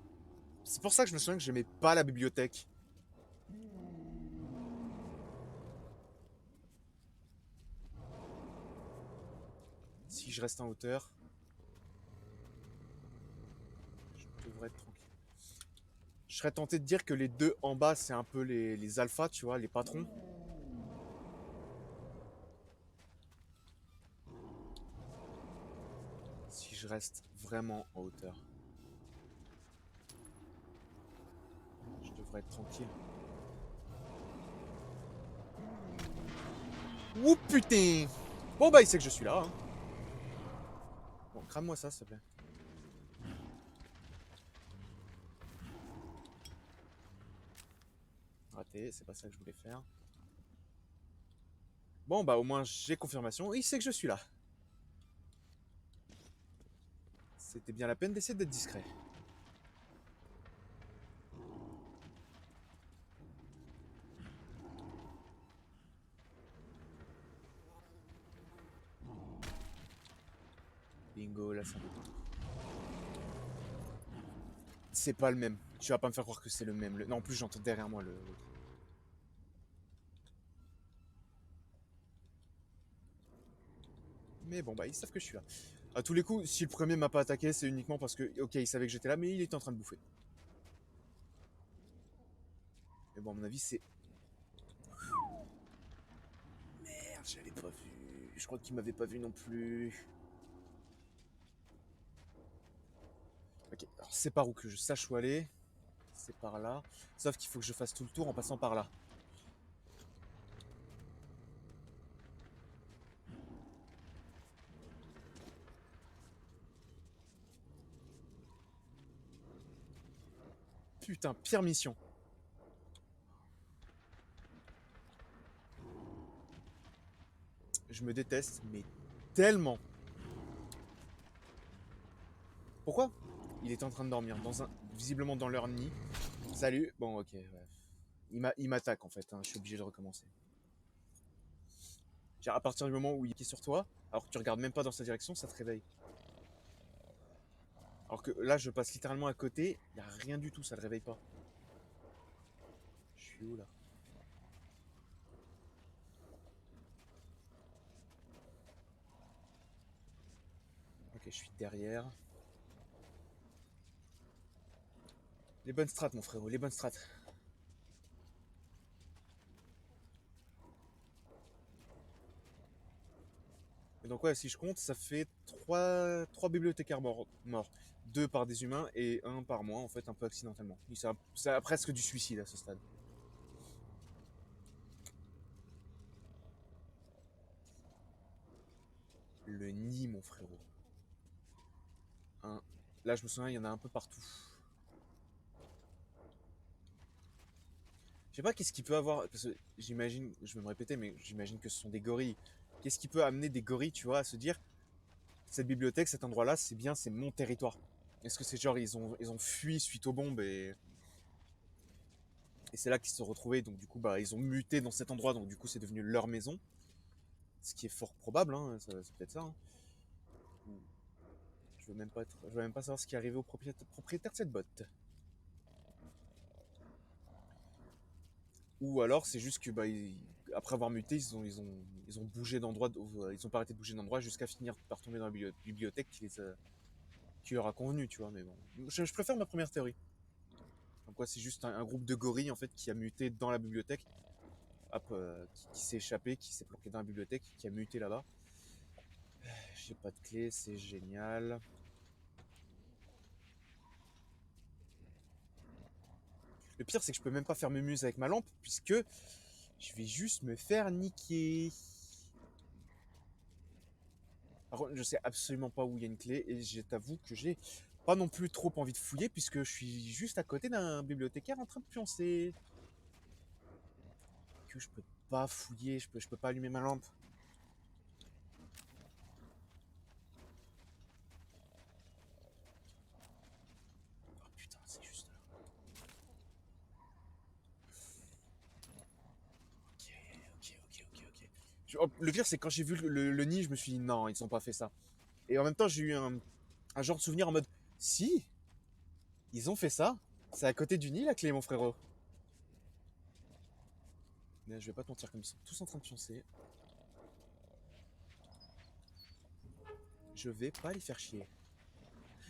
C'est pour ça que je me souviens que j'aimais pas la bibliothèque. Si je reste en hauteur, je devrais être tranquille. Je serais tenté de dire que les 2 en bas, c'est un peu les alphas, tu vois, les patrons. Si je reste vraiment en hauteur, je devrais être tranquille. Ouh putain! Bon bah il sait que je suis là. Hein. Bon, crame-moi ça s'il te plaît. Raté, c'est pas ça que je voulais faire. Bon bah au moins j'ai confirmation, il sait que je suis là. C'était bien la peine d'essayer d'être discret. Bingo, là c'est un peu plus. C'est pas le même. Tu vas pas me faire croire que c'est le même. Non, en plus j'entends derrière moi le... Mais bon bah ils savent que je suis là. À tous les coups, si le premier m'a pas attaqué, c'est uniquement parce que, ok, il savait que j'étais là, mais il était en train de bouffer. Mais bon, à mon avis, c'est... Merde, j'avais pas vu. Je crois qu'il m'avait pas vu non plus. Ok, alors c'est par où que je sache où aller. C'est par là. Sauf qu'il faut que je fasse tout le tour en passant par là. Putain, pire mission. Je me déteste, mais tellement. Pourquoi? Il est en train de dormir, visiblement dans leur nid. Salut. Bon, ok, ouais. Il m'attaque en fait, hein. Je suis obligé de recommencer. Genre, à partir du moment où il est sur toi, alors que tu regardes même pas dans sa direction, ça te réveille. Alors que là, je passe littéralement à côté, il n'y a rien du tout, ça le réveille pas. Je suis où là? Ok, je suis derrière. Les bonnes strats, mon frérot, les bonnes strats. Et donc ouais, si je compte, ça fait trois bibliothécaires morts. 2 par des humains et 1 par moi, en fait, un peu accidentellement. C'est presque du suicide à ce stade. Le nid, mon frérot. Hein. Là, je me souviens, il y en a un peu partout. Je sais pas qu'est-ce qu'il peut avoir, parce que j'imagine, je vais me répéter, mais j'imagine que ce sont des gorilles. Qu'est-ce qui peut amener des gorilles, tu vois, à se dire, cette bibliothèque, cet endroit-là, c'est bien, c'est mon territoire. Est-ce que c'est genre, ils ont fui suite aux bombes et c'est là qu'ils se sont retrouvés, donc du coup, bah, ils ont muté dans cet endroit, donc du coup, c'est devenu leur maison. Ce qui est fort probable, hein, c'est peut-être ça. Hein. Je veux même pas savoir ce qui est arrivé au propriétaire de cette botte. Ou alors c'est juste que bah, après avoir muté, ils ont bougé d'endroit, ils ont pas arrêté de bouger d'endroit jusqu'à finir par tomber dans la bibliothèque qui leur a convenu, tu vois. Mais bon, je préfère ma première théorie. Comme quoi c'est juste un groupe de gorilles en fait qui a muté dans la bibliothèque, hop, qui s'est échappé, qui s'est planqué dans la bibliothèque, qui a muté là-bas. J'ai pas de clé, c'est génial. Le pire c'est que je peux même pas faire mes muses avec ma lampe puisque je vais juste me faire niquer. Par contre, je sais absolument pas où il y a une clé et je t'avoue que j'ai pas non plus trop envie de fouiller puisque je suis juste à côté d'un bibliothécaire en train de pioncer. Que je peux pas fouiller, je peux pas allumer ma lampe. Oh putain, c'est juste là. Le pire, c'est que quand j'ai vu le nid, je me suis dit non, ils ont pas fait ça. Et en même temps, j'ai eu un genre de souvenir en mode si, ils ont fait ça. C'est à côté du nid la clé, mon frérot. Mais je vais pas te mentir, comme ils sont tous en train de pioncer. Je vais pas les faire chier.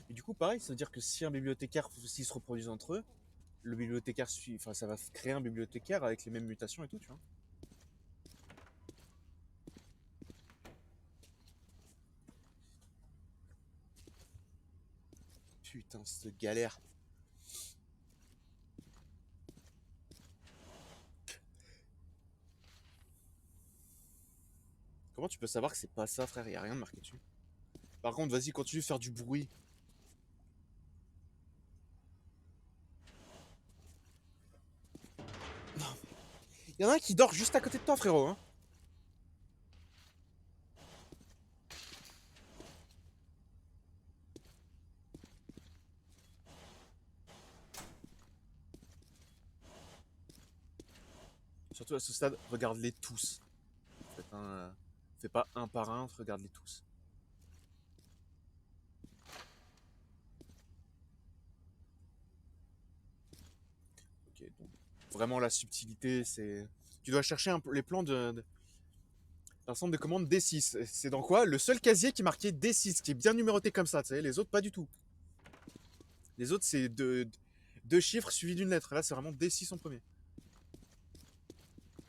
Et du coup, pareil, ça veut dire que si un bibliothécaire, s'ils se reproduisent entre eux, le bibliothécaire suit, enfin, ça va créer un bibliothécaire avec les mêmes mutations et tout, tu vois. Putain, cette galère. Comment tu peux savoir que c'est pas ça, frère? Y a rien de marqué dessus. Par contre, vas-y, continue de faire du bruit. Non. Y en a un qui dort juste à côté de toi, frérot, hein. Surtout à ce stade, regarde-les tous. Fais pas un par un, regarde-les tous. Ok, donc vraiment la subtilité, c'est. Tu dois chercher les plans d'un centre de commande D6. C'est dans quoi? Le seul casier qui est marqué D6, qui est bien numéroté comme ça, tu sais, les autres pas du tout. Les autres, c'est deux chiffres suivis d'une lettre. Là, c'est vraiment D6 en premier.